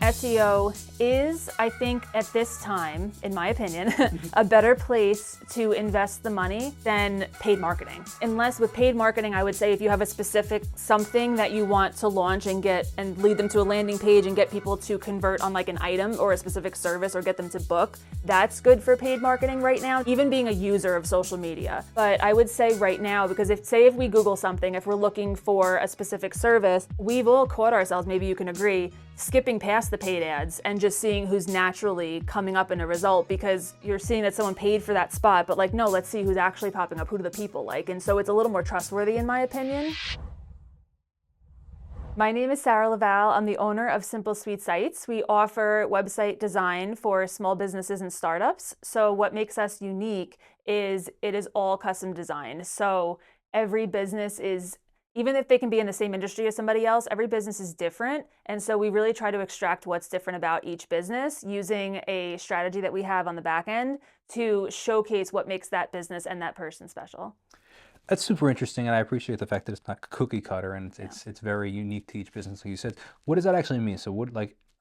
SEO is, I think, at this time, in my opinion, a better place to invest the money than paid marketing. Unless with paid marketing, I would say if you have a specific something that you want to launch and lead them to a landing page and get people to convert on like an item or a specific service or get them to book, that's good for paid marketing right now, even being a user of social media. But I would say right now, because if we Google something, if we're looking for a specific service, we've all caught ourselves, maybe you can agree, skipping past the paid ads and just seeing who's naturally coming up in a result, because you're seeing that someone paid for that spot, but like, no, let's see who's actually popping up, who do the people like? And so it's a little more trustworthy in my opinion. My name is Sarah LaValle. I'm the owner of Simple Sweet Sites. We offer website design for small businesses and startups. So what makes us unique is it is all custom designed. So every business is, even if they can be in the same industry as somebody else, every business is different. And so we really try to extract what's different about each business using a strategy that we have on the back end to showcase what makes that business and that person special. That's super interesting, and I appreciate the fact that it's not cookie cutter and it's very unique to each business, like you said. What does that actually mean? So I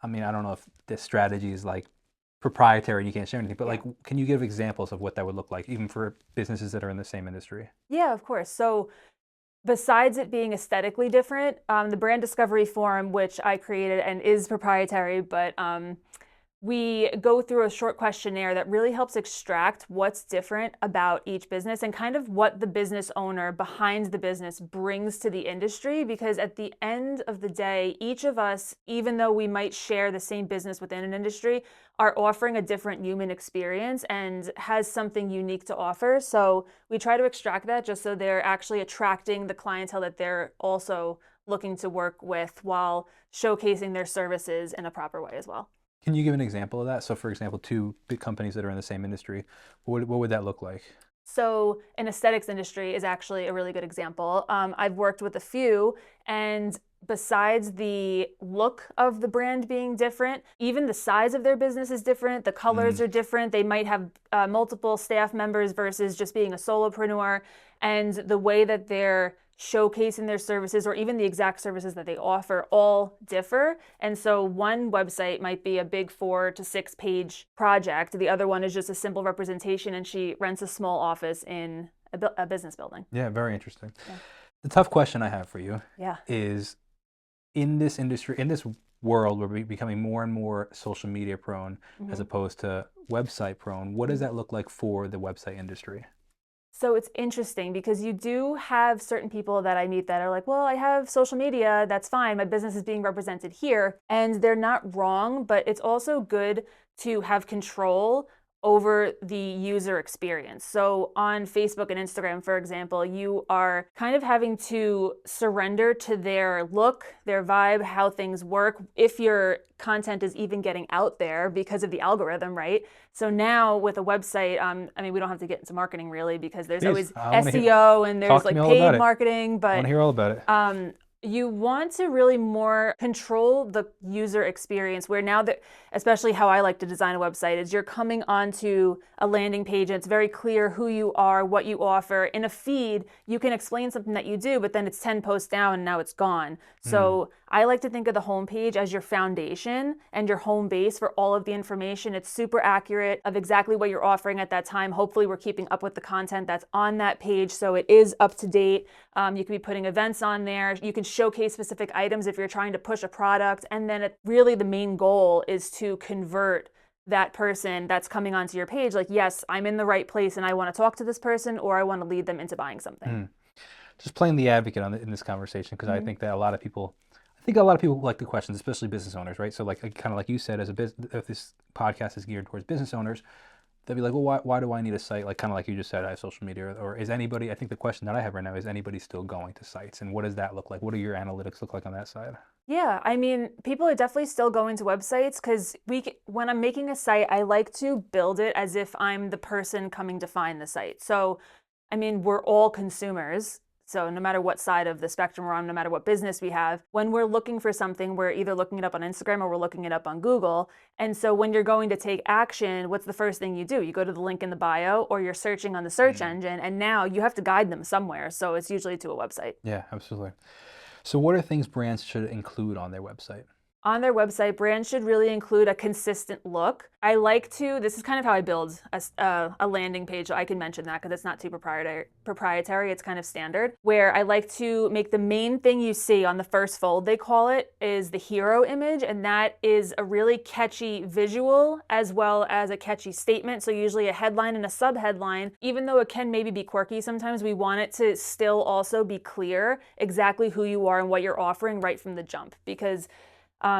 don't know if this strategy is like proprietary and you can't share anything, but like, can you give examples of what that would look like, even for businesses that are in the same industry? Yeah, of course. So besides it being aesthetically different, the brand discovery form, which I created and is proprietary, but we go through a short questionnaire that really helps extract what's different about each business and kind of what the business owner behind the business brings to the industry. Because at the end of the day, each of us, even though we might share the same business within an industry, are offering a different human experience and has something unique to offer. So we try to extract that just so they're actually attracting the clientele that they're also looking to work with while showcasing their services in a proper way as well. Can you give an example of that? So for example, two big companies that are in the same industry, what would that look like? So an aesthetics industry is actually a really good example. I've worked with a few, and besides the look of the brand being different, even the size of their business is different. The colors are different. They might have multiple staff members versus just being a solopreneur. And the way that they're showcasing their services or even the exact services that they offer all differ. And so one website might be a big 4 to 6 page project. The other one is just a simple representation and she rents a small office in a business building. Yeah, very interesting. Yeah. The tough question I have for you is, in this industry, in this world where we're becoming more and more social media prone as opposed to website prone, what does that look like for the website industry? So it's interesting because you do have certain people that I meet that are like, well, I have social media, that's fine. My business is being represented here. And they're not wrong, but it's also good to have control over the user experience. So on Facebook and Instagram, for example, you are kind of having to surrender to their look, their vibe, how things work, if your content is even getting out there because of the algorithm, right? So now with a website, we don't have to get into marketing really because there's always SEO and there's like paid marketing, but I want to hear all about it. You want to really more control the user experience, where now that, especially how I like to design a website, is you're coming onto a landing page and it's very clear who you are, what you offer. In a feed, you can explain something that you do, but then it's 10 posts down and now it's gone. So I like to think of the homepage as your foundation and your home base for all of the information. It's super accurate of exactly what you're offering at that time. Hopefully we're keeping up with the content that's on that page so it is up to date. You can be putting events on there. You can showcase specific items if you're trying to push a product. And then really the main goal is to convert that person that's coming onto your page. Like, yes, I'm in the right place and I want to talk to this person, or I want to lead them into buying something. Just playing the advocate in this conversation, because I think that a lot of people like the questions, especially business owners, right? So like kind of like you said, if this podcast is geared towards business owners, they'll be like, well, why do I need a site? Like kind of like you just said, I have social media, or is anybody? I think the question that I have right now is, anybody still going to sites, and what does that look like? What do your analytics look like on that side? Yeah, people are definitely still going to websites because when I'm making a site, I like to build it as if I'm the person coming to find the site. So, we're all consumers. So no matter what side of the spectrum we're on, no matter what business we have, when we're looking for something, we're either looking it up on Instagram or we're looking it up on Google. And so when you're going to take action, what's the first thing you do? You go to the link in the bio, or you're searching on the search engine, and now you have to guide them somewhere. So it's usually to a website. Yeah, absolutely. So what are things brands should include on their website? on their website, brands should really include a consistent look. I like to, this is kind of how I build a landing page, so I can mention that because it's not too proprietary, it's kind of standard, where I like to make the main thing you see on the first fold, they call it, is the hero image, and that is a really catchy visual as well as a catchy statement, so usually a headline and a subheadline. Even though it can maybe be quirky sometimes, we want it to still also be clear exactly who you are and what you're offering right from the jump, because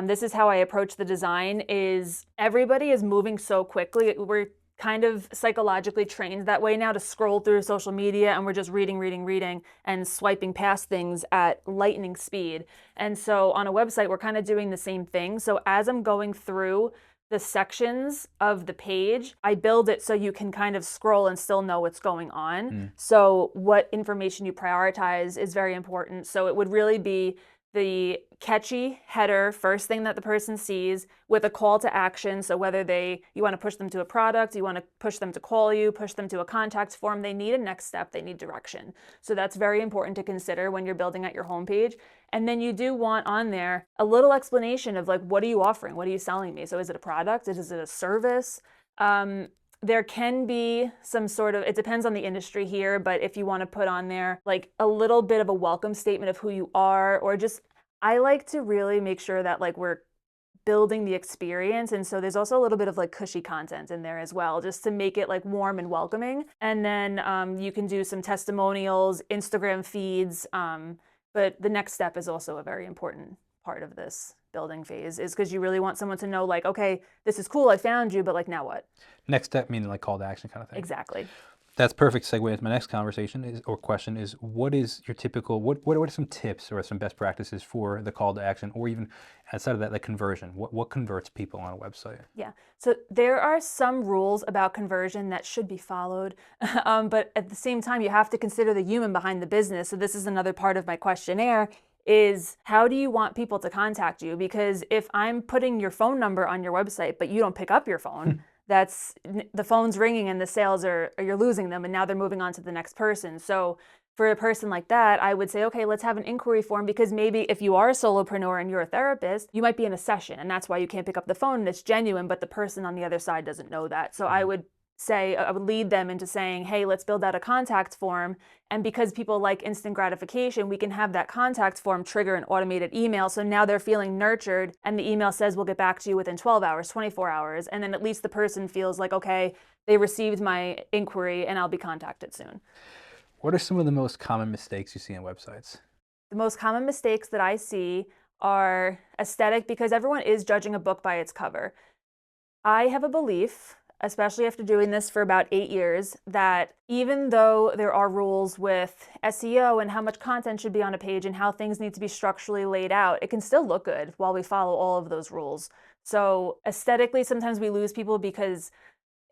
this is how I approach the design. Is everybody is moving so quickly. We're kind of psychologically trained that way now to scroll through social media, and we're just reading and swiping past things at lightning speed. And so on a website, we're kind of doing the same thing. So as I'm going through the sections of the page, I build it so you can kind of scroll and still know what's going on. So what information you prioritize is very important. So it would really be the catchy header, first thing that the person sees, with a call to action. So whether you want to push them to a product, you want to push them to call you, push them to a contact form, they need a next step, they need direction. So that's very important to consider when you're building out your homepage. And then you do want on there a little explanation of like, what are you offering? What are you selling me? So is it a product? Is it a service? There can be some sort of, it depends on the industry here, but if you want to put on there like a little bit of a welcome statement of who you are, or just, I like to really make sure that like we're building the experience. And so there's also a little bit of like cushy content in there as well, just to make it like warm and welcoming. And then you can do some testimonials, Instagram feeds. But the next step is also a very important part of this building phase, is because you really want someone to know like, okay, this is cool, I found you, but like now what? Next step meaning like call to action kind of thing. Exactly. That's perfect segue into my next conversation or question is, what is your typical, what are some tips or some best practices for the call to action, or even outside of that, like conversion? What converts people on a website? Yeah, so there are some rules about conversion that should be followed, but at the same time, you have to consider the human behind the business. So this is another part of my questionnaire, is how do you want people to contact you? Because if I'm putting your phone number on your website, but you don't pick up your phone, that's the phone's ringing and the sales are, you're losing them, and now they're moving on to the next person. So for a person like that, I would say, okay, let's have an inquiry form, because maybe if you are a solopreneur and you're a therapist, you might be in a session and that's why you can't pick up the phone and it's genuine, but the person on the other side doesn't know that. So I would lead them into saying, hey, let's build out a contact form. And because people like instant gratification, we can have that contact form trigger an automated email. So now they're feeling nurtured, and the email says, we'll get back to you within 12 hours, 24 hours. And then at least the person feels like, okay, they received my inquiry and I'll be contacted soon. What are some of the most common mistakes you see on websites? The most common mistakes that I see are aesthetic, because everyone is judging a book by its cover. I have a belief, especially after doing this for about 8 years, that even though there are rules with SEO and how much content should be on a page and how things need to be structurally laid out, it can still look good while we follow all of those rules. So aesthetically, sometimes we lose people, because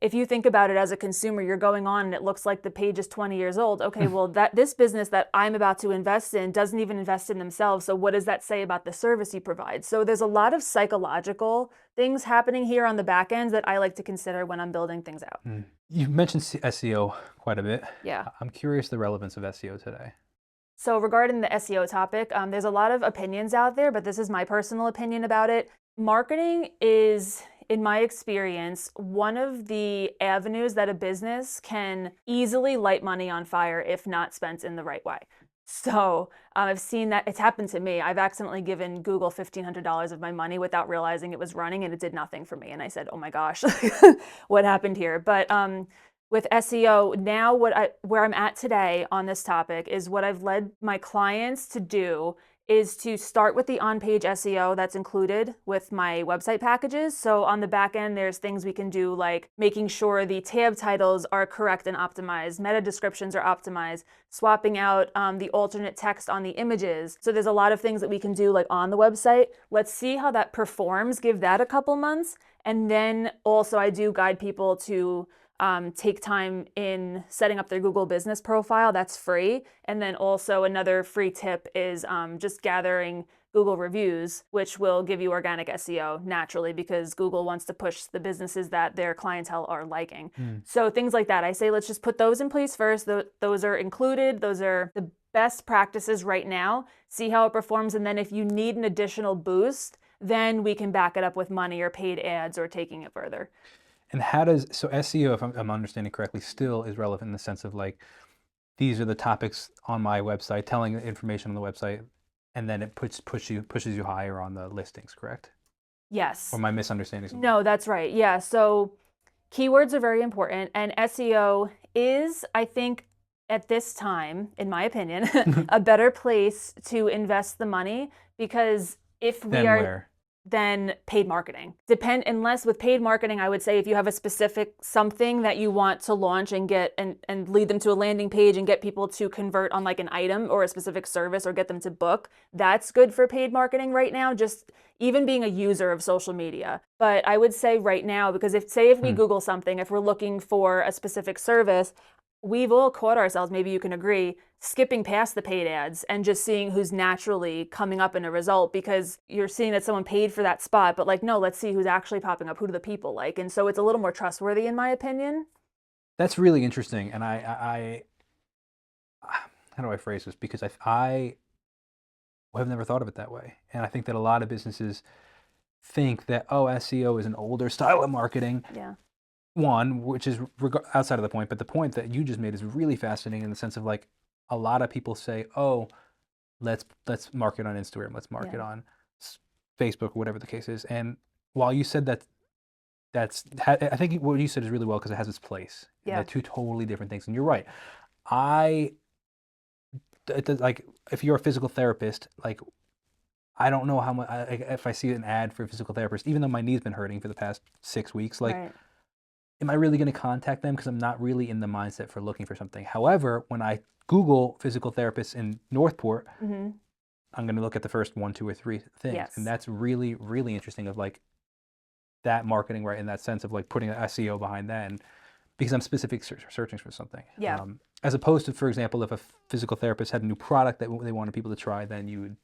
if you think about it as a consumer, you're going on and it looks like the page is 20 years old. Okay, well, this business that I'm about to invest in doesn't even invest in themselves. So what does that say about the service you provide? So there's a lot of psychological things happening here on the back end that I like to consider when I'm building things out. You've mentioned SEO quite a bit. Yeah. I'm curious the relevance of SEO today. So regarding the SEO topic, there's a lot of opinions out there, but this is my personal opinion about it. Marketing is, in my experience, one of the avenues that a business can easily light money on fire if not spent in the right way. So I've seen that it's happened to me. I've accidentally given Google $1,500 of my money without realizing it was running, and it did nothing for me. And I said, oh my gosh, what happened here? But with SEO, now where I'm at today on this topic is what I've led my clients to do is to start with the on-page SEO that's included with my website packages. So on the back end, there's things we can do like making sure the tab titles are correct and optimized, meta descriptions are optimized, swapping out the alternate text on the images. So there's a lot of things that we can do like on the website. Let's see how that performs, give that a couple months. And then also I do guide people to take time in setting up their Google business profile. That's free. And then also another free tip is just gathering Google reviews, which will give you organic SEO naturally, because Google wants to push the businesses that their clientele are liking. So things like that, I say, let's just put those in place first. Those are included. Those are the best practices right now. See how it performs. And then if you need an additional boost, then we can back it up with money or paid ads or taking it further. And how does, so SEO, if I'm understanding correctly, still is relevant in the sense of like, these are the topics on my website, telling the information on the website, and then it pushes you higher on the listings, correct? Or Yes. am I misunderstanding something? No, that's right. Yeah. So keywords are very important, and SEO is, I think, at this time, in my opinion, a better place to invest the money because if we Then are where? than paid marketing. Unless with paid marketing, I would say if you have a specific something that you want to launch and get and lead them to a landing page and get people to convert on like an item or a specific service or get them to book, that's good for paid marketing right now, just even being a user of social media. But I would say right now, because if we Google something, if we're looking for a specific service, we've all caught ourselves, maybe you can agree, skipping past the paid ads and just seeing who's naturally coming up in a result because you're seeing that someone paid for that spot, but like, no, let's see who's actually popping up. Who do the people like? And so it's a little more trustworthy, in my opinion. That's really interesting. And how do I phrase this? Because I have never thought of it that way. And I think that a lot of businesses think that, oh, SEO is an older style of marketing. Yeah. One, which is outside of the point, but the point that you just made is really fascinating in the sense of like a lot of people say, oh, let's market on Instagram, let's market on Facebook, or whatever the case is. And while you said that, I think what you said is really well because it has its place. Yeah. They're two totally different things. And you're right. Like if you're a physical therapist, like I don't know how much, if I see an ad for a physical therapist, even though my knee's been hurting for the past 6 weeks, like, Right. am I really going to contact them? Because I'm not really in the mindset for looking for something. However, when I Google physical therapists in Northport, Mm-hmm. I'm going to look at the first 1, 2, or 3 things. Yes. And that's really, really interesting of like that marketing, right? In that sense of like putting an SEO behind that. And because I'm specific searching for something. Yeah. As opposed to, for example, if a physical therapist had a new product that they wanted people to try, then you would,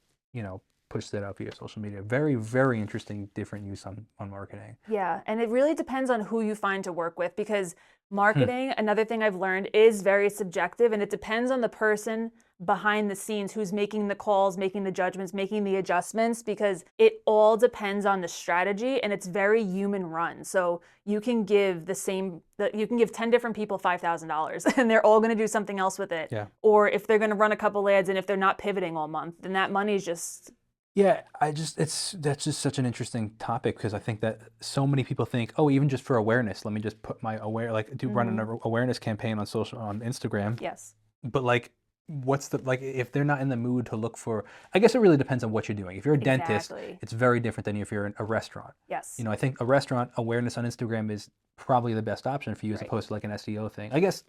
push that out via social media. Very, very interesting, different use on marketing. Yeah, and it really depends on who you find to work with because marketing, another thing I've learned, is very subjective and it depends on the person behind the scenes who's making the calls, making the judgments, making the adjustments because it all depends on the strategy and it's very human run. So you can give you can give 10 different people $5,000 and they're all going to do something else with it. Yeah. Or if they're going to run a couple ads and if they're not pivoting all month, then that money's just Yeah, that's just such an interesting topic because I think that so many people think, oh, even just for awareness, let me just put my run an awareness campaign on Instagram. Yes. But like, what's if they're not in the mood to look for, I guess it really depends on what you're doing. If you're a dentist, Exactly. it's very different than if you're in a restaurant. Yes. I think a restaurant awareness on Instagram is probably the best option for you as Right. opposed to like an SEO thing. I guess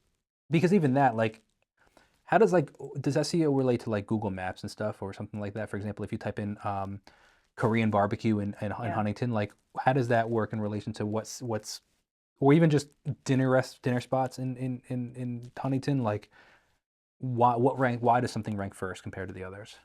because even that, like, how does SEO relate to like Google Maps and stuff or something like that? For example, if you type in Korean barbecue in Huntington, like how does that work in relation to what's or even just dinner spots in Huntington? Like why does something rank first compared to the others?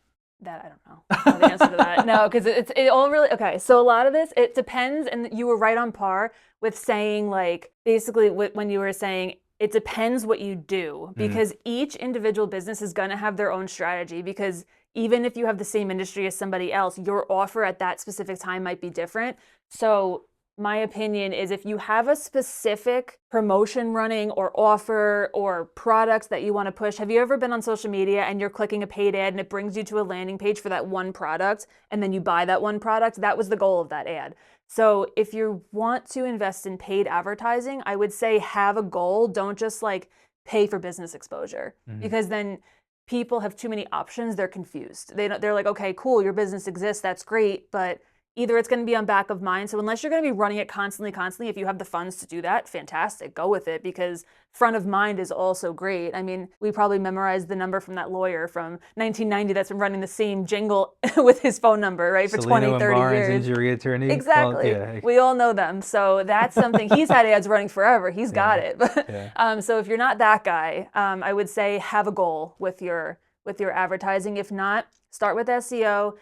That I don't know. I don't know the answer to that. No, because it all really okay. So a lot of this it depends, and you were right on par with saying like basically when you were saying it depends what you do because each individual business is going to have their own strategy because even if you have the same industry as somebody else, your offer at that specific time might be different. So my opinion is if you have a specific promotion running or offer or products that you want to push, have you ever been on social media and you're clicking a paid ad and it brings you to a landing page for that one product and then you buy that one product? That was the goal of that ad. So if you want to invest in paid advertising, I would say have a goal. Don't just like pay for business exposure because then people have too many options. They're confused. They're like, okay, cool, your business exists. That's great. But either it's going to be on back of mind. So unless you're going to be running it constantly, if you have the funds to do that, fantastic, go with it because front of mind is also great. I mean, we probably memorized the number from that lawyer from 1990 that's been running the same jingle with his phone number, right, for Salino 20, 30 Barnes, years. Injury attorney. Exactly. Well, yeah. We all know them. So that's something, he's had ads running forever. He's got it. Yeah. So if you're not that guy, I would say have a goal with your advertising. If not, start with SEO.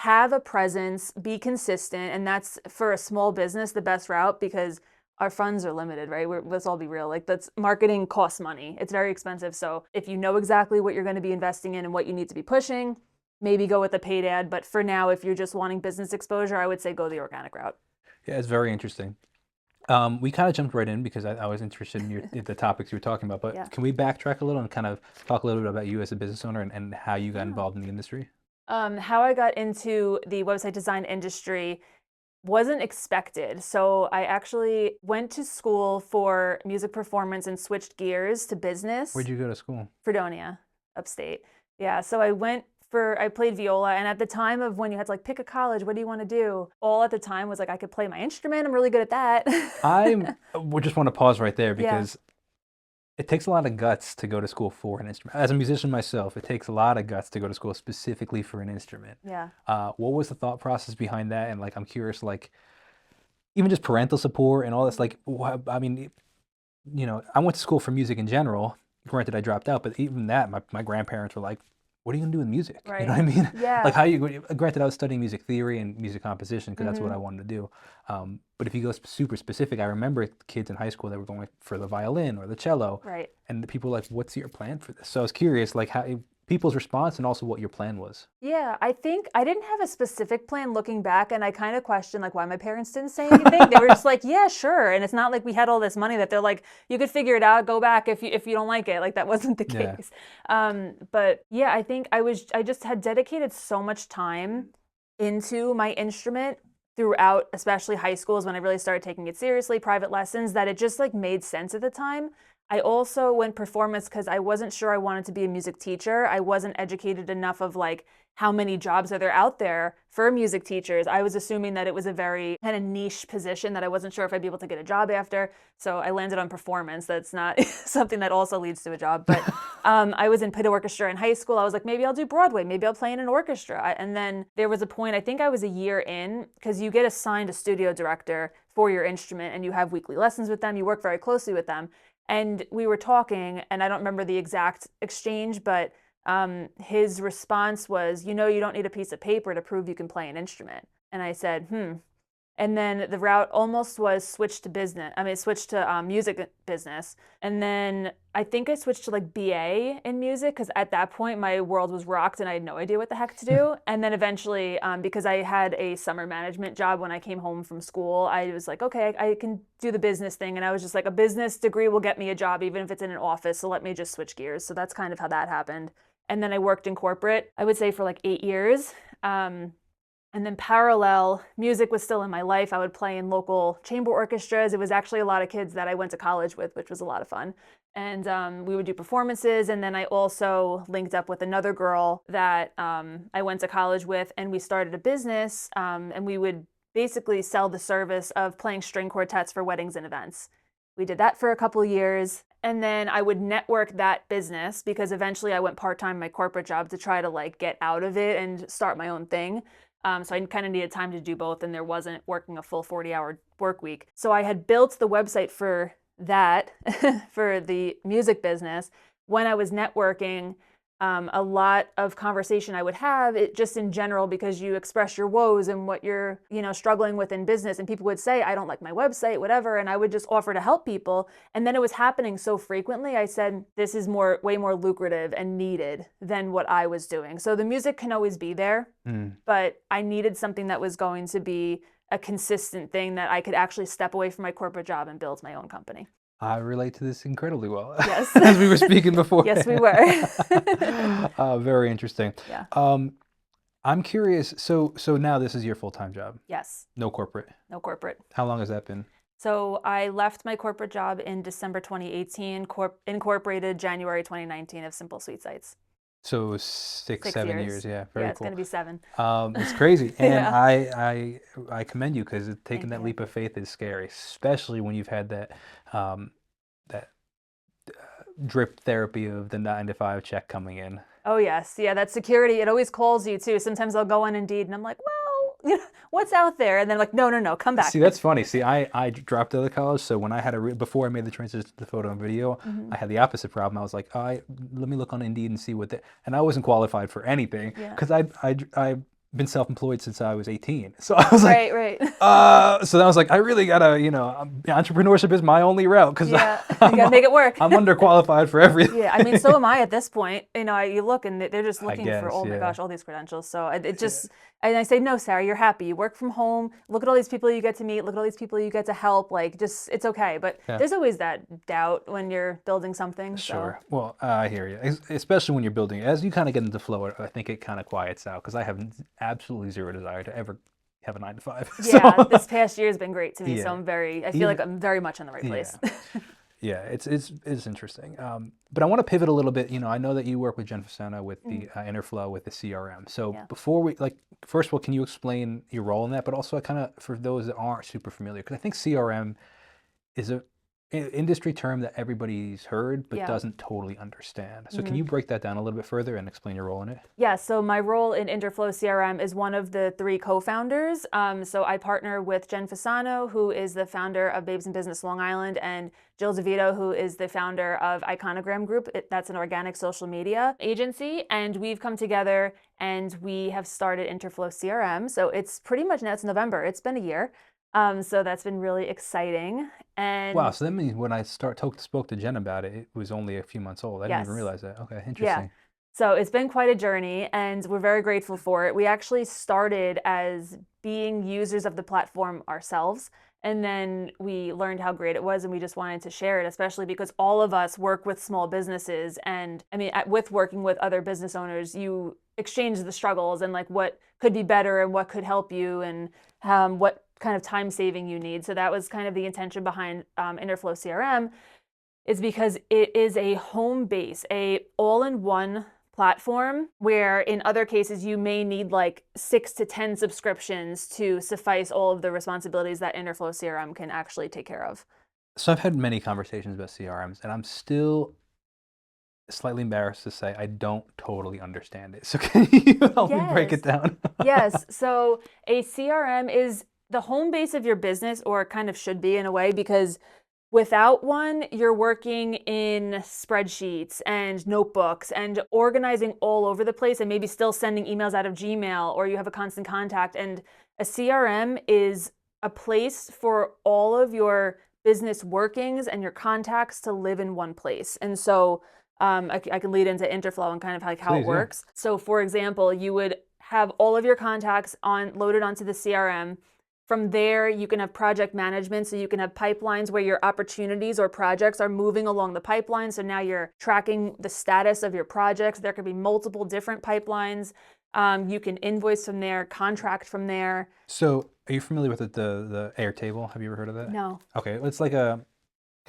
Have a presence, be consistent, and that's for a small business the best route because our funds are limited, right? Let's all be real. Like marketing costs money. It's very expensive. So if you know exactly what you're going to be investing in and what you need to be pushing, maybe go with a paid ad. But for now, if you're just wanting business exposure, I would say go the organic route. Yeah, it's very interesting. We kind of jumped right in because I was interested in in the topics you were talking about, Yeah. but can we backtrack a little and kind of talk a little bit about you as a business owner and how you got Yeah. involved in the industry? How I got into the website design industry wasn't expected. So I actually went to school for music performance and switched gears to business. Where'd you go to school? Fredonia, upstate. Yeah, so I played viola, and at the time of when you had to like pick a college, what do you want to do? All at the time was like, I could play my instrument. I'm really good at that. We just want to pause right there Yeah. because it takes a lot of guts to go to school for an instrument. As a musician myself, it takes a lot of guts to go to school specifically for an instrument. Yeah. What was the thought process behind that? And like, I'm curious, like, even just parental support and all this, like, I mean, I went to school for music in general. Granted, I dropped out, but even that, my grandparents were like, "What are you gonna do with music?" You know Right. what I mean? Yeah. Like, how you? Granted, I was studying music theory and music composition because that's what Mhm. I wanted to do. But if you go super specific, I remember kids in high school that were going for the violin or the cello, Right. and the people were like, "What's your plan for this?" So I was curious, like, how people's response and also what your plan was. Yeah, I think I didn't have a specific plan looking back, and I kind of questioned like why my parents didn't say anything. They were just like, "Yeah, sure." And it's not like we had all this money that they're like, "You could figure it out. Go back if you don't like it." Like that wasn't the Yeah. case. But yeah, I think I just had dedicated so much time into my instrument throughout, especially high school is when I really started taking it seriously, private lessons, that it just like made sense at the time. I also went performance because I wasn't sure I wanted to be a music teacher. I wasn't educated enough of like how many jobs are there out there for music teachers. I was assuming that it was a very kind of niche position that I wasn't sure if I'd be able to get a job after. So I landed on performance. That's not something that also leads to a job. But I was in pit orchestra in high school. I was like, maybe I'll do Broadway. Maybe I'll play in an orchestra. And then there was a point, I think I was a year in, because you get assigned a studio director for your instrument and you have weekly lessons with them. You work very closely with them. And we were talking, and I don't remember the exact exchange, but his response was, you don't need a piece of paper to prove you can play an instrument. And I said, And then the route almost was switched to business. I mean, switched to music business. And then I think I switched to like BA in music because at that point my world was rocked and I had no idea what the heck to do. And then eventually, because I had a summer management job when I came home from school, I was like, okay, I can do the business thing. And I was just like, a business degree will get me a job even if it's in an office. So let me just switch gears. So that's kind of how that happened. And then I worked in corporate, I would say for like 8 years. And then parallel, music was still in my life. I would play in local chamber orchestras. It was actually a lot of kids that I went to college with, which was a lot of fun. And we would do performances. And then I also linked up with another girl that I went to college with, and we started a business. And we would basically sell the service of playing string quartets for weddings and events. We did that for a couple of years. And then I would network that business because eventually I went part-time in my corporate job to try to like get out of it and start my own thing. So I kind of needed time to do both, and there wasn't working a full 40-hour work week. So I had built the website for that, for the music business. When I was networking, a lot of conversation I would have, it just in general, because you express your woes and what you're, struggling with in business, and people would say, I don't like my website, whatever, and I would just offer to help people. And then it was happening so frequently, I said, this is way more lucrative and needed than what I was doing. So the music can always be there, but I needed something that was going to be a consistent thing that I could actually step away from my corporate job and build my own company. I relate to this incredibly well. Yes. As we were speaking before. Yes, we were. Very interesting. Yeah. I'm curious. So now this is your full-time job. Yes. No corporate. No corporate. How long has that been? So I left my corporate job in December 2018, incorporated January 2019 of Simple Sweet Sites. So 7 years. Yeah, very Yeah, it's cool. going to be 7. It's crazy, and Yeah. I commend you because taking that you. leap of faith is scary, especially when you've had that that drip therapy of the 9 to 5 check coming in. Oh, yes. Yeah, that security, it always calls you too. Sometimes I'll go on Indeed and I'm like, well, what's out there? And then like, no, come back. See, that's funny. See, I dropped out of college, so when I had before I made the transition to photo and video, I had the opposite problem. I was like, let me look on Indeed and see and I wasn't qualified for anything because I been self-employed since I was 18. So I was like, Right. so then I was like, I really gotta, entrepreneurship is my only route because Yeah, you gotta make it work. I'm underqualified for everything. Yeah, I mean, so am I at this point. You look and they're just I looking for, guess, oh my yeah. gosh, all these credentials. So it just, and I say, no, Sarah, you're happy. You work from home. Look at all these people you get to meet. Look at all these people you get to help. Like, just, it's okay. But Yeah. there's always that doubt when you're building something. Sure. Well, I hear you. Especially when you're building it. As you kind of get into flow, I think it kind of quiets out because I have absolutely zero desire to ever have a 9 to 5. Yeah, this past year has been great to me. Yeah. So I feel like I'm very much in the right place. Yeah, it's interesting. But I want to pivot a little bit. I know that you work with Jen Fasano with the Interflow with the CRM. So before we first of all, can you explain your role in that? But also, kind of for those that aren't super familiar, because I think CRM is an industry term that everybody's heard but doesn't totally understand. So can you break that down a little bit further and explain your role in it? Yeah, so my role in Interflow CRM is one of the 3 co-founders. So I partner with Jen Fasano, who is the founder of Babes in Business Long Island, and Jill DeVito, who is the founder of Iconogram Group. That's an organic social media agency. And we've come together and we have started Interflow CRM. So it's pretty much now, it's November. It's been a year. So that's been really exciting. And wow, so that means when I spoke to Jen about it, it was only a few months old. I didn't even realize that. Okay, interesting. Yeah. So it's been quite a journey and we're very grateful for it. We actually started as being users of the platform ourselves. And then we learned how great it was and we just wanted to share it, especially because all of us work with small businesses. And I mean, with working with other business owners, you exchange the struggles and like what could be better and what could help you and what kind of time saving you need. So that was kind of the intention behind Interflow CRM, is because it is a home base, a all-in-one platform where in other cases you may need like 6 to 10 subscriptions to suffice all of the responsibilities that Interflow CRM can actually take care of. So I've had many conversations about CRMs and I'm still slightly embarrassed to say I don't totally understand it. So can you help me break it down? Yes. So a CRM is the home base of your business, or it kind of should be in a way, because without one, you're working in spreadsheets and notebooks and organizing all over the place and maybe still sending emails out of Gmail, or you have a constant contact. And a CRM is a place for all of your business workings and your contacts to live in one place. And so I can lead into Interflow and kind of like how it works. So for example, you would have all of your contacts loaded onto the CRM. From there, you can have project management. So you can have pipelines where your opportunities or projects are moving along the pipeline. So now you're tracking the status of your projects. There could be multiple different pipelines. You can invoice from there, contract from there. So are you familiar with the Airtable? Have you ever heard of that? No. Okay, it's like kind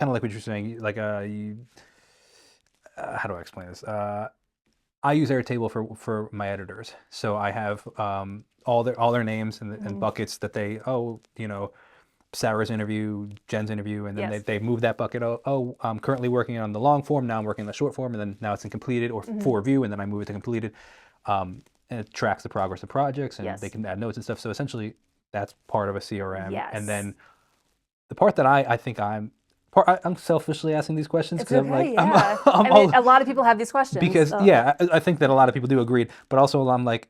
of like what you're saying, like how do I explain this? I use Airtable for my editors. So I have all their names and buckets that Sarah's interview, Jen's interview, and then they move that bucket. Oh, I'm currently working on the long form. Now I'm working on the short form, and then now it's in completed or for review, and then I move it to completed. And it tracks the progress of projects, and they can add notes and stuff. So essentially, that's part of a CRM. Yes. And then the part that I think I'm selfishly asking these questions because I'm like, I mean, a lot of people have these questions. Because I think that a lot of people do agree, but also I'm like,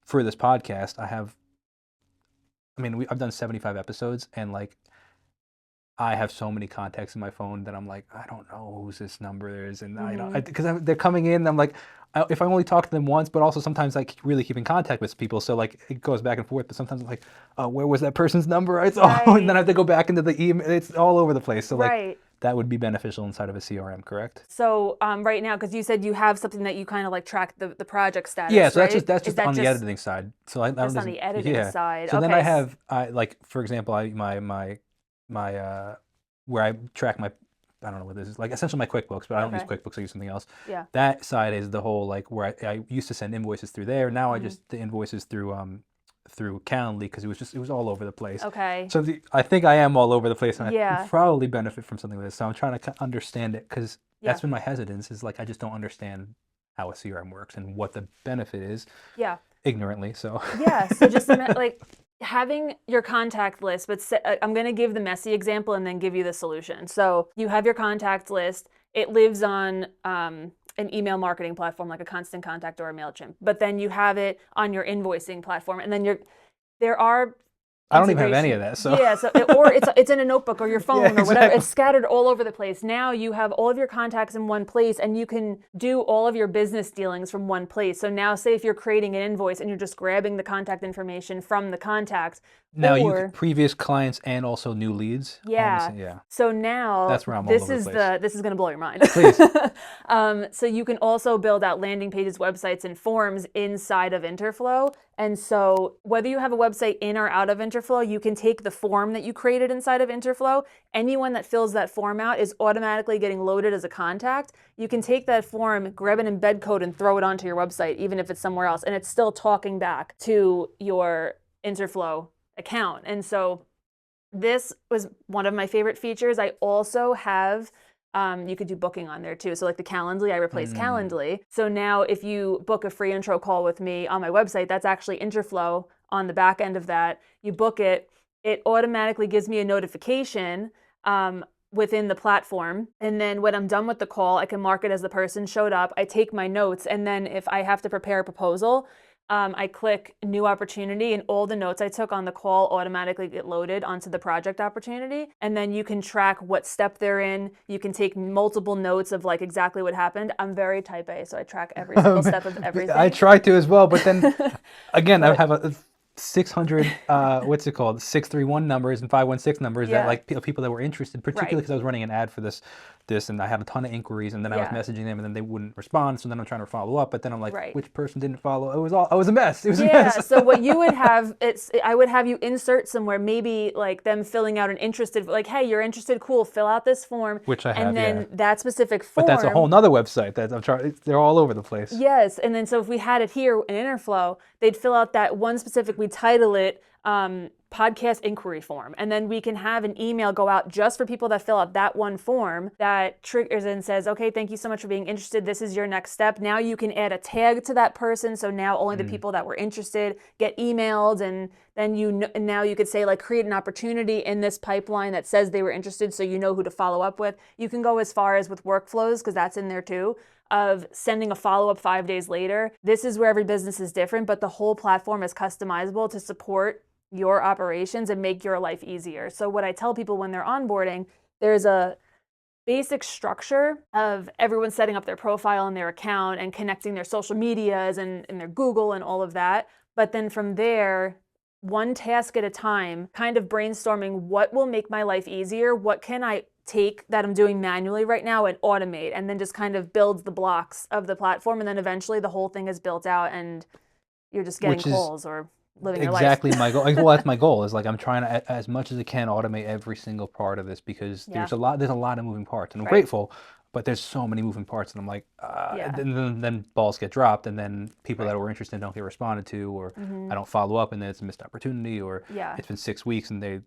for this podcast, I've done 75 episodes, and like, I have so many contacts in my phone that I'm like, I don't know whose this number is, and I don't, because they're coming in, and I'm like, if I only talk to them once, but also sometimes like really keep in contact with people, so like it goes back and forth. But sometimes I'm like, where was that person's number? It's and then I have to go back into the email. It's all over the place. So like that would be beneficial inside of a CRM, correct? So right now, because you said you have something that you kind of like track the project status. Yeah, so that's just on the editing side. So just on the editing side. So then I have like, for example, my where I track my, I don't know what this is, like essentially my QuickBooks, but I don't use QuickBooks, I use something else. Yeah. That side is the whole like where I used to send invoices through there. Now I just the invoices through Calendly, because it was all over the place. Okay. So I think I am all over the place, and I probably benefit from something like this. So I'm trying to understand it, because that's been my hesitance, is like I just don't understand how a CRM works and what the benefit is. Yeah. Ignorantly, so. Yeah. So just like having your contact list, but I'm going to give the messy example and then give you the solution. So you have your contact list. It lives on an email marketing platform like a Constant Contact or a MailChimp, but then you have it on your invoicing platform, and then there are I don't even have any of that. So yeah, or it's in a notebook or your phone yeah, or whatever. exactly. It's scattered all over the place. Now you have all of your contacts in one place, and you can do all of your business dealings from one place. So now, say if you're creating an invoice and you're just grabbing the contact information from the contact, Now you or previous clients and also new leads. All in the yeah. same, yeah. So now That's where I'm all over the place. this is going to blow your mind. Please. So you can also build out landing pages, websites, and forms inside of Interflow. And so whether you have a website in or out of Interflow, you can take the form that you created inside of Interflow. Anyone that fills that form out is automatically getting loaded as a contact. You can take that form, grab an embed code, and throw it onto your website, even if it's somewhere else, and it's still talking back to your Interflow account. And so this was one of my favorite features. I also have, you could do booking on there too. So like the Calendly, I replaced Calendly. So now if you book a free intro call with me on my website, that's actually Interflow on the back end of that. You book it, it automatically gives me a notification within the platform. And then when I'm done with the call, I can mark it as the person showed up. I take my notes, and then if I have to prepare a proposal, I click new opportunity, and all the notes I took on the call automatically get loaded onto the project opportunity. And then you can track what step they're in. You can take multiple notes of like exactly what happened. I'm very type A, so I track every single step of everything. I try to as well, but then again, I have a 600 what's it called, 631 numbers and 516 numbers that like people that were interested, particularly because I was running an ad for this and I had a ton of inquiries, and then I was messaging them and then they wouldn't respond, so then I'm trying to follow up, but then I'm like, which person didn't follow? It was a mess. It was a mess. So what you would have, I would have you insert somewhere, maybe like them filling out an interested, like, hey, you're interested, cool, fill out this form, which I have, and then that specific form. But that's a whole nother website that I'm trying. They're all over the place. Yes, and then so if we had it here in Interflow, they'd fill out that one specific, we title it podcast inquiry form, and then we can have an email go out just for people that fill out that one form that triggers and says, okay, thank you so much for being interested, this is your next step. Now you can add a tag to that person, so now only the people that were interested get emailed, and then now you could say like create an opportunity in this pipeline that says they were interested, so you know who to follow up with. You can go as far as with workflows, because that's in there too, of sending a follow-up 5 days later. This is where every business is different, but the whole platform is customizable to support your operations and make your life easier. So what I tell people when they're onboarding, there's a basic structure of everyone setting up their profile and their account and connecting their social medias and their Google and all of that. But then from there, one task at a time, kind of brainstorming what will make my life easier, what can I take that I'm doing manually right now and automate, and then just kind of builds the blocks of the platform, and then eventually the whole thing is built out and you're just getting calls or living your life. Exactly my goal. Well, that's my goal, is like I'm trying to, as much as I can, automate every single part of this, because there's a lot of moving parts, and I'm grateful, but there's so many moving parts, and I'm like, then balls get dropped, and then people that were interested don't get responded to, or I don't follow up, and then it's a missed opportunity, or it's been 6 weeks and they're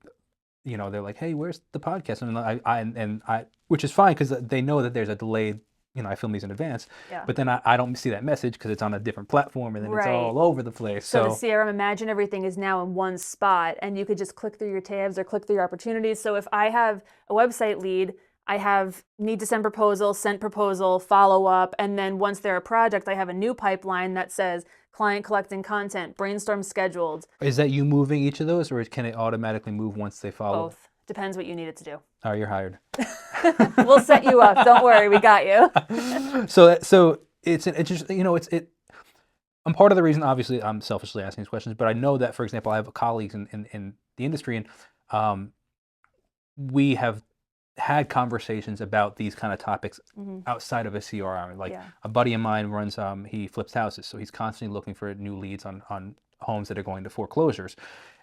like, hey, where's the podcast? And I which is fine, because they know that there's a delayed, I film these in advance, but then I don't see that message because it's on a different platform, and then it's all over the place. So the CRM, imagine everything is now in one spot, and you could just click through your tabs or click through your opportunities. So if I have a website lead, I have need to send proposal, sent proposal, follow up, and then once they're a project, I have a new pipeline that says client collecting content, brainstorm scheduled. Is that you moving each of those, or can it automatically move once they follow? Both. Depends what you need it to do. Oh, you're hired. We'll set you up. Don't worry, we got you. So it's just, I'm part of the reason, obviously, I'm selfishly asking these questions, but I know that, for example, I have colleagues in the industry, and we have had conversations about these kind of topics outside of a CRM. Like a buddy of mine runs, he flips houses, so he's constantly looking for new leads on homes that are going to foreclosures,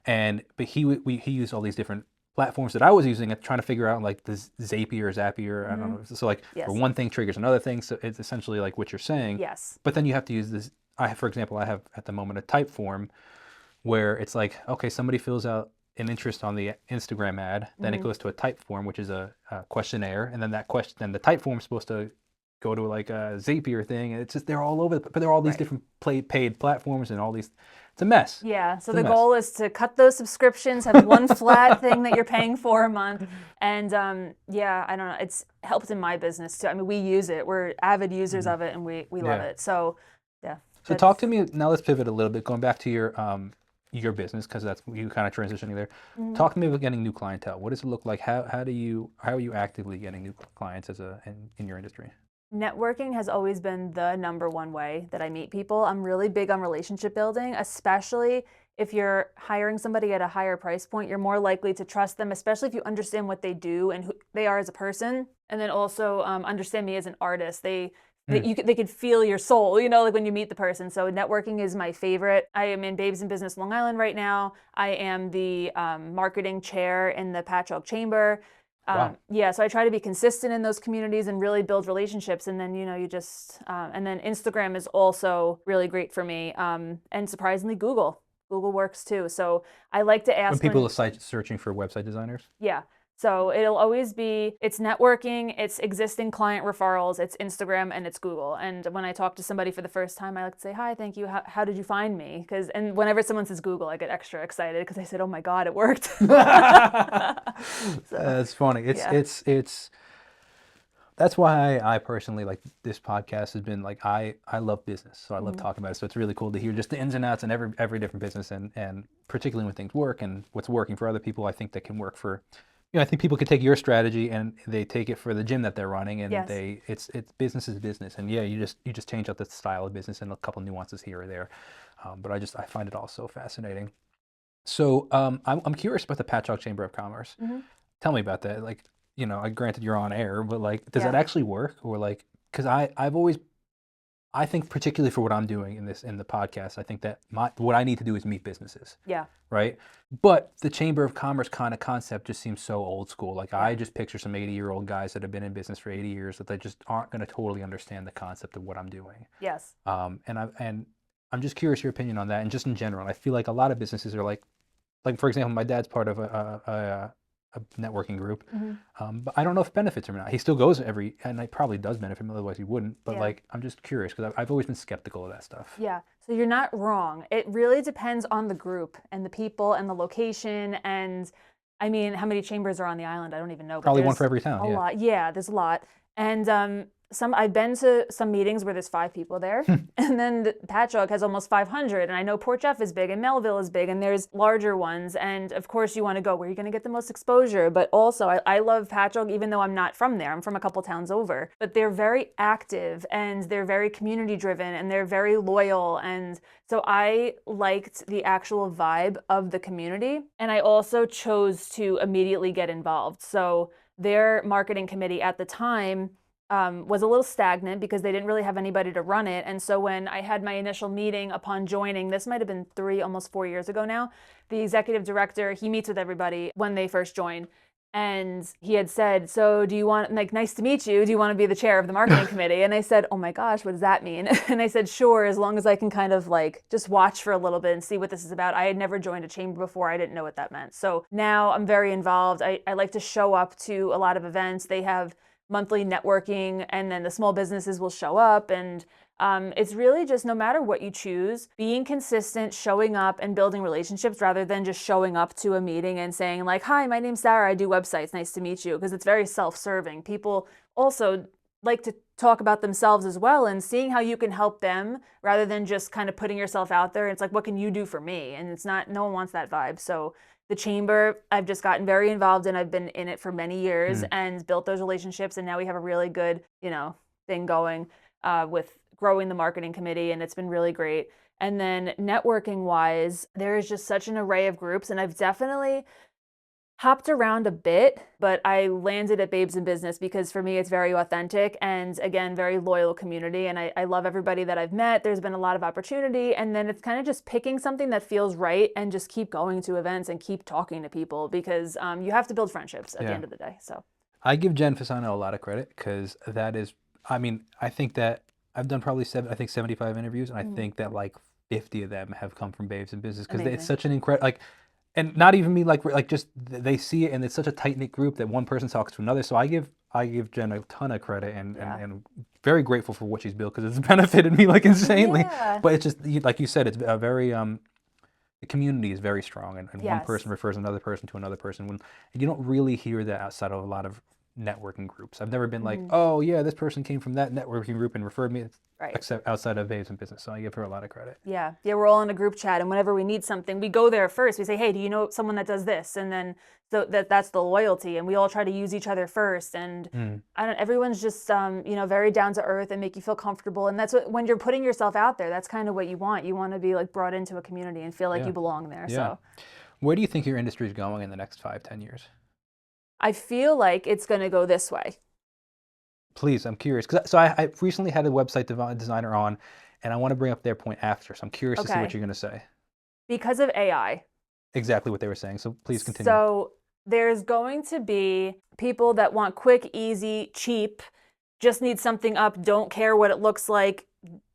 but he used all these different platforms that I was using and trying to figure out, like, the Zapier, I don't know. So like for one thing triggers another thing. So it's essentially like what you're saying. Yes. But then you have to use this. For example, I have at the moment a type form where it's like, okay, somebody fills out an interest on the Instagram ad, then it goes to a type form, which is a questionnaire, and then then the type form is supposed to go to like a Zapier thing, and it's just, they're all over, but they're all these different paid platforms and all these it's a mess. Yeah, so It's a the mess. goal is to cut those subscriptions, have one flat thing that you're paying for a month. And yeah, I don't know, it's helped in my business too. I mean, we use it. We're avid users of it and we love Yeah. it. So yeah, So talk to me now. Let's pivot a little bit, going back to your business, because that's you kind of transitioning there. Mhm. Talk to me about getting new clientele. What does it look like? How are you actively getting new clients in your industry? Networking has always been the number one way that I meet people. I'm really big on relationship building, especially if you're hiring somebody at a higher price point. You're more likely to trust them, especially if you understand what they do and who they are as a person, and then also understand me as an artist. They could feel your soul, you know, like when you meet the person. So networking is my favorite. I am in Babes in Business Long Island right now. I am the marketing chair in the Patchogue Chamber. Wow. Yeah, so I try to be consistent in those communities and really build relationships. And then, you know, and then Instagram is also really great for me. And surprisingly, Google works too. So I like to When ask people are searching for website designers? yeah. So it'll always be, it's networking, it's existing client referrals, it's Instagram, and it's Google. And when I talk to somebody for the first time, I like to say, hi, thank you. How did you find me? And whenever someone says Google, I get extra excited because I said, oh my God, it worked. That's funny. Yeah. It's that's why I personally like this podcast has been like I love business, so I love talking about it. So it's really cool to hear just the ins and outs in every different business, and particularly when things work and what's working for other people. I think that can work for, I think people could take your strategy and they take it for the gym that they're running, and Yes. it's business is business, and yeah, you just change out the style of business and a couple nuances here or there, but I find it all so fascinating. So I'm curious about the Patchogue Chamber of Commerce. Mhm. Tell me about that. Like, I granted you're on air, but like, does that Yeah. actually work? Or like, because I think particularly for what I'm doing in the podcast, I think that what I need to do is meet businesses, Yeah. right? But the Chamber of Commerce kind of concept just seems so old school. Like Yeah. I just picture some 80-year-old guys that have been in business for 80 years that they just aren't going to totally understand the concept of what I'm doing. Yes. And I'm just curious your opinion on that, and just in general, I feel like a lot of businesses are like for example, my dad's part of a networking group, Mhm. but I don't know if it benefits him or not. He still goes and it probably does benefit him, otherwise he wouldn't. But Yeah. like, I'm just curious because I've always been skeptical of that stuff. Yeah, so you're not wrong. It really depends on the group and the people and the location. And I mean, how many chambers are on the island? I don't even know, but Probably one there's for every town. a Yeah. lot. Yeah, there's a lot. And I've been to some meetings where there's 5 people there, and then the Patchogue has almost 500. And I know Port Jeff is big, and Melville is big, and there's larger ones. And of course, you want to go where you're going to get the most exposure. But also, I love Patchogue, even though I'm not from there. I'm from a couple towns over. But they're very active, and they're very community driven, and they're very loyal. And so I liked the actual vibe of the community. And I also chose to immediately get involved. So their marketing committee at the time was a little stagnant because they didn't really have anybody to run it. And so when I had my initial meeting upon joining, this might have been 3, almost 4 years ago now, the executive director, he meets with everybody when they first join. And he had said, so do you want, like, nice to meet you. Do you want to be the chair of the marketing committee? And I said, oh my gosh, what does that mean? And I said, sure, as long as I can kind of like just watch for a little bit and see what this is about. I had never joined a chamber before. I didn't know what that meant. So now I'm very involved. I like to show up to a lot of events. They have monthly networking, and then the small businesses will show up. And it's really just, no matter what you choose, being consistent, showing up and building relationships rather than just showing up to a meeting and saying like, hi, my name's Sarah, I do websites, nice to meet you, because it's very self-serving. People also like to talk about themselves as well, and seeing how you can help them rather than just kind of putting yourself out there. It's like, what can you do for me? And it's not, no one wants that vibe. So the chamber, I've just gotten very involved in. I've been in it for many years and built those relationships. And now we have a really good, thing going with growing the marketing committee. And it's been really great. And then networking wise, there is just such an array of groups. And I've definitely hopped around a bit, but I landed at Babes in Business because for me, it's very authentic and, again, very loyal community. And I love everybody that I've met. There's been a lot of opportunity. And then it's kind of just picking something that feels right and just keep going to events and keep talking to people, because you have to build friendships at the end of the day. So I give Jen Fasano a lot of credit because that is, I mean, I think that I've done probably 75 interviews, and I think that like 50 of them have come from Babes in Business because it's such an incredible, like, and not even me, like just they see it, and it's such a tight knit group that one person talks to another. So I give Jen a ton of credit, and very grateful for what she's built because it's benefited me like insanely. Yeah. But it's just like you said, it's a very the community is very strong, and one person Yes. refers another person to another person. And you don't really hear that outside of a lot of networking groups. I've never been like, Hmm. oh yeah, this person came from that networking group and referred me, Right. except outside of Babes in Business. So I give her a lot of credit. Yeah. Yeah. We're all in a group chat, and whenever we need something, we go there first. We say, "Hey, do you know someone that does this?" And then that's the loyalty, and we all try to use each other first. And Mm. I don't. Everyone's just very down to earth and make you feel comfortable. And that's what when you're putting yourself out there, that's kind of what you want. You want to be like brought into a community and feel like Yeah, you belong there. yeah. So Where do you think your industry is going in the next 5, 10 years? I feel like it's going to go this way. Please, I'm curious. I recently had a website designer on, and I want to bring up their point after. So I'm curious to see what Okay. you're going to say. Because of AI. Exactly what they were saying. So please continue. So there's going to be people that want quick, easy, cheap, just need something up, don't care what it looks like,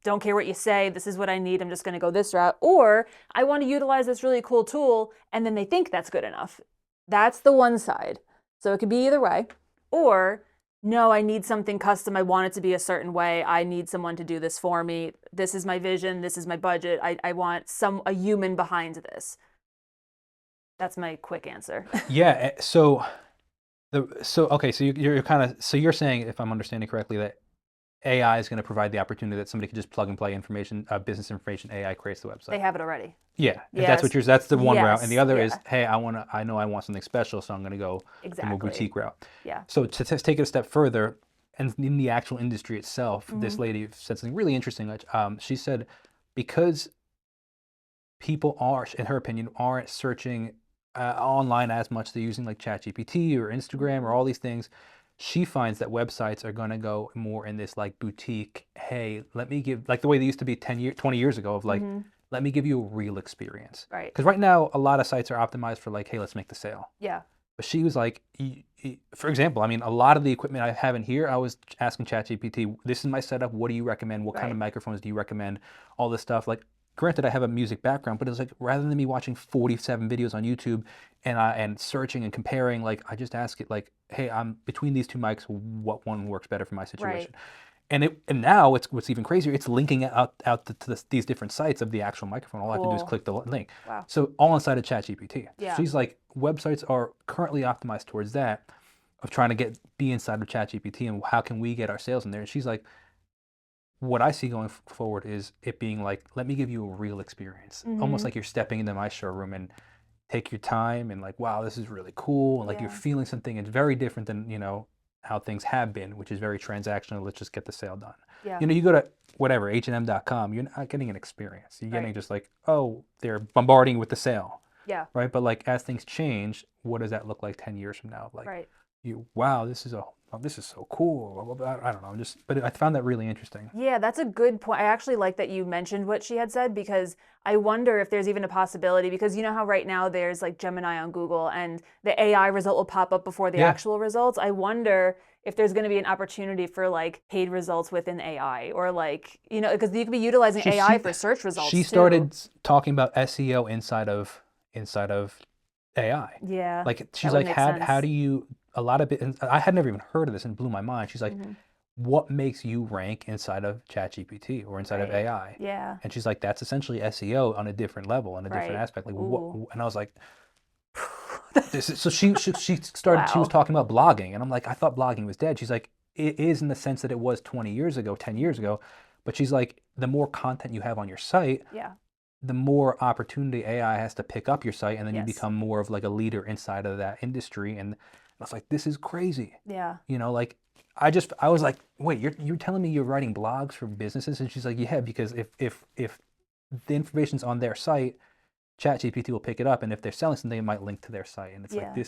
don't care what you say, this is what I need, I'm just going to go this route. Or I want to utilize this really cool tool, and then they think that's good enough. That's the one side. So it could be either way. Or no, I need something custom. I want it to be a certain way. I need someone to do this for me. This is my vision. This is my budget. I want a human behind this. That's my quick answer. Yeah. Okay. So you're kind of so you're saying, if I'm understanding correctly, that AI is going to provide the opportunity that somebody can just plug and play information, business information. AI creates the They website. have it already. Yeah, if that's Yes. what that's the one route, and the Yes. other is, Yeah. hey, I know I want something special, so I'm going to go the more Exactly. boutique route. Yeah. So to take it a step further, and in the actual industry itself, this Mhm. lady said something really interesting. She said, because people are, in her opinion, aren't searching online as much. They're using like ChatGPT or Instagram or Mhm. all these things. She finds that websites are going to go more in this like boutique, hey, let me give, like the way they used to be 20 years ago of like, Mhm. let me give you a real experience. Right. Because right now, a lot of sites are optimized for like, hey, let's make the sale. Yeah. But she was like, for example, I mean, a lot of the equipment I have in here, I was asking ChatGPT, this is my setup. What do you recommend? What kind of Right. microphones do you recommend? All this stuff. Like, granted, I have a music background, but it's like, rather than me watching 47 videos on YouTube and searching and comparing, like, I just ask it, like, hey, I'm between these two mics, what one works better for my Right. situation? And now it's what's even crazier. It's linking out to these different sites of the actual microphone. All I have to do is Cool. click the link. Wow. So all inside of ChatGPT. Yeah. She's like, websites are currently optimized towards that, of trying to be inside of ChatGPT, and how can we get our sales in there? And she's like, what I see going forward is it being like, let me give you a real experience, almost Mhm. like you're stepping into my showroom and take your time and like, wow, this is really cool, and like you're Yeah. feeling something. It's very different than how things have been, which is very transactional. Let's just get the sale done. Yeah. You go to whatever H&M.com, you're not getting an experience. You're getting Right. just like, oh, they're bombarding you with the sale, Yeah. right? But like as things change, what does that look like 10 years from now? Like, Right. wow, this is so cool. I don't know, but I found that really interesting. Yeah, that's a good point. I actually like that you mentioned what she had said, because I wonder if there's even a possibility, because you know how right now there's like Gemini on Google and the AI result will pop up before the Yeah, actual results. I wonder if there's going to be an opportunity for like paid results within AI, or like, because you could be utilizing she AI she for search she results too. started talking about SEO inside of AI. Yeah, Like that she's would like, make how sense. do you a lot of it? And I had never even heard of this, and it blew my mind. She's like, Hmm. what makes you rank inside of ChatGPT or inside of Right. AI? Yeah. And she's like, that's essentially SEO on a different level, on a different Right. aspect. Like what? Ooh. And I was like, so she was Wow. talking about blogging, and I'm like, I thought blogging was dead. She's like, it is in the sense that it was 20 years ago, 10 years Mhm. ago, but she's like, the more content you have on your site, Yeah. the more opportunity AI has to pick up your site, and then you Yes. become more of like a leader inside of that industry. And I was like, this is crazy. Yeah. Like I was like, wait, you're telling me you're writing blogs for businesses? And she's like, yeah, because if the information's on their site, ChatGPT will pick it up, and if they're selling something, it might link to their site. And it's like, Yeah.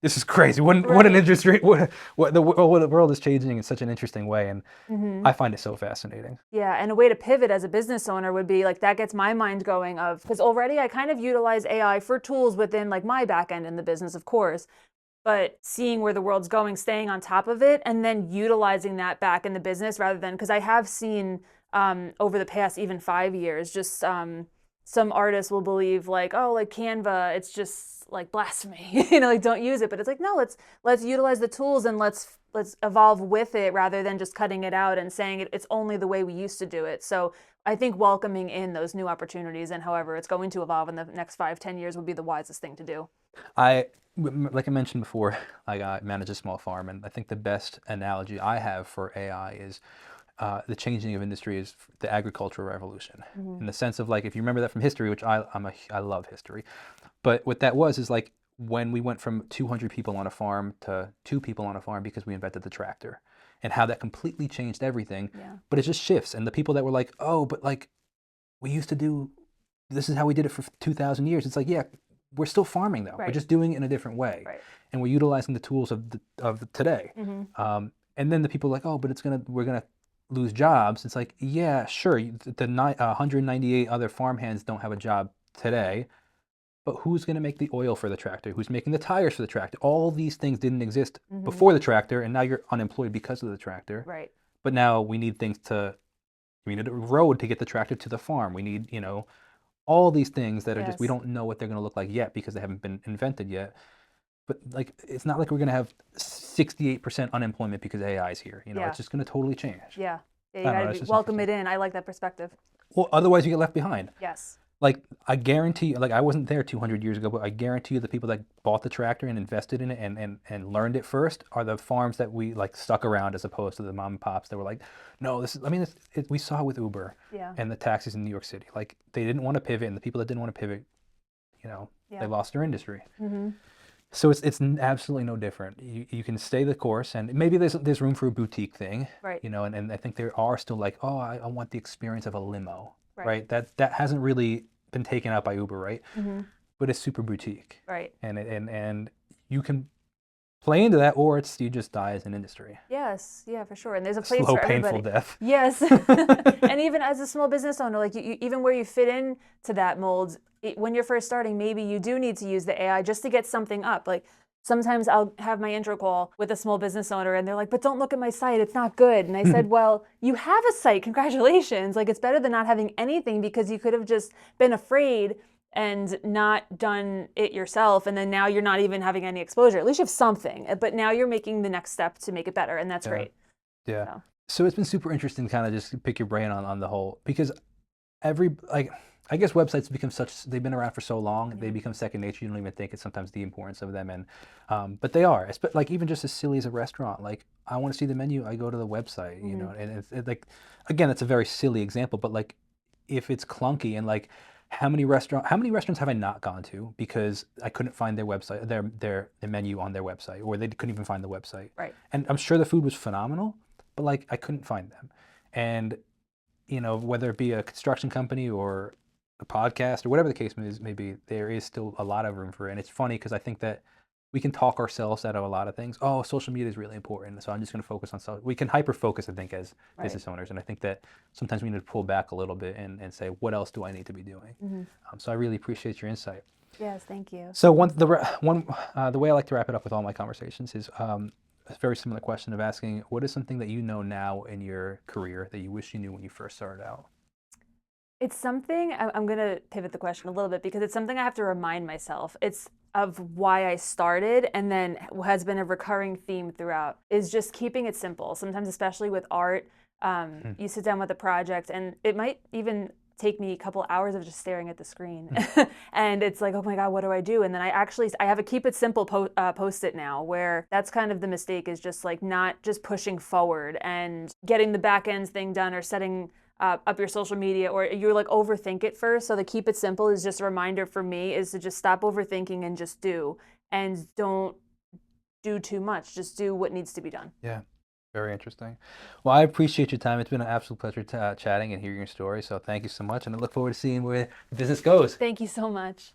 this is crazy. What an Right. industry. What the world is changing in such an interesting way, and Hmm. I find it so fascinating. Yeah, and a way to pivot as a business owner would be like, that gets my mind going of, because already I kind of utilize AI for tools within like my back end in the business, of course, but seeing where the world's going, staying on top of it, and then utilizing that back in the business, rather than, because I have seen over the past even 5 years, just some artists will believe like, oh, like Canva, it's just like blasphemy, like don't use it. But it's like, no, let's utilize the tools, and let's let's evolve with it rather than just cutting it out and saying it's only the way we used to do it. So I think welcoming in those new opportunities and however it's going to evolve in the next 5-10 years would be the wisest thing to do. Like I mentioned before, I manage a small farm, and I think the best analogy I have for AI is the changing of industry is the agricultural revolution, in the sense of like, if you remember that from history, which I love history, but what that was is like when we went from 200 people on a farm to 2 people on a farm because we invented the tractor, and how that completely changed everything. Yeah. But it just shifts, and the people that were like, oh, but like we used to do, this is how we did it for 2,000 years. It's like, yeah, we're still farming though. We're Right. just doing it in a different way, Right. and we're utilizing the tools of today. And then the people are like, oh, but we're gonna lose jobs. It's like, yeah, sure, the 198 other farmhands don't have a job today, but who's going to make the oil for the tractor? Who's making the tires for the tractor? All these things didn't exist before the tractor, and now you're unemployed because of the tractor. Right. But now we need we need a road to get the tractor to the farm. We need, all these things that are just, we Yes. don't know what they're going to look like yet because they haven't been invented yet. But like, it's not like we're going to have 68% unemployment because AI is here. Yeah. It's just going to totally change. Yeah. Yeah, I you don't know, gotta it's just welcome it in. I like that perspective. Well, otherwise you get left behind. Yes. Like, I guarantee, like, I wasn't there 200 years ago, but I guarantee you the people that bought the tractor and invested in it and learned it first are the farms that we like stuck around, as opposed to the mom and pops that were like, no, this is, I mean, we saw it with Uber Yeah. and the taxis in New York City. Like, they didn't want to pivot, and the people that didn't want to pivot, Yeah. they lost their industry. So it's absolutely no different. You can stay the course, and maybe there's room for a boutique thing, Right. and I think there are still like, oh, I want the experience of a limo, Right. right? That hasn't really been taken out by Uber, right? But it's super boutique, Right. and you can play into that, or you just die as an industry. Yes. Yeah, for sure. And there's a place Slow, for everybody. painful death. Yes. And even as a small business owner, like even where you fit in to that mold, when you're first starting, maybe you do need to use the AI just to get something up. Like sometimes I'll have my intro call with a small business owner and they're like, but don't look at my site, it's not good. And I said, well, you have a site, congratulations. Like it's better than not having anything, because you could have just been afraid and not done it yourself, and then now you're not even having any exposure. At least you have something, but now you're making the next step to make it better, and that's great. Yeah. So it's been super interesting to kind of just pick your brain on the whole, because I guess websites become they've been around for so long, they become second nature. You don't even think it's sometimes the importance of them, and but they are. Like even just as silly as a restaurant, like I want to see the menu, I go to the website, and it's like, again, it's a very silly example, but like if it's clunky, and like how many restaurants have I not gone to because I couldn't find their website, their menu on their website, or they couldn't even find the website. Right. And I'm sure the food was phenomenal, but like I couldn't find them. And whether it be a construction company or a podcast or whatever the case may be, there is still a lot of room for it. And it's funny because I think that we can talk ourselves out of a lot of things. Oh, social media is really important, so I'm just going to focus on social. We can hyper focus, I think, as business owners, and I think that sometimes we need to pull back a little bit and say, what else do I need to be doing? So I really appreciate your insight. Yes, thank you. So the way I like to wrap it up with all my conversations is a very similar question of asking, what is something that you know now in your career that you wish you knew when you first started out? It's something, I'm going to pivot the question a little bit, because it's something I have to remind myself. It's of why I started, and then has been a recurring theme throughout, is just keeping it simple. Sometimes, especially with art, you sit down with a project and it might even take me a couple hours of just staring at the screen. And it's like, oh my God, what do I do? And then I have a keep it simple post-it now, where that's kind of the mistake, is just like not just pushing forward and getting the back end thing done, or setting up your social media, or you're like overthink it first. So the keep it simple is just a reminder for me, is to just stop overthinking and just do, and don't do too much. Just do what needs to be done. Yeah. Very interesting. Well, I appreciate your time. It's been an absolute pleasure chatting and hearing your story. So thank you so much. And I look forward to seeing where the business goes. Thank you so much.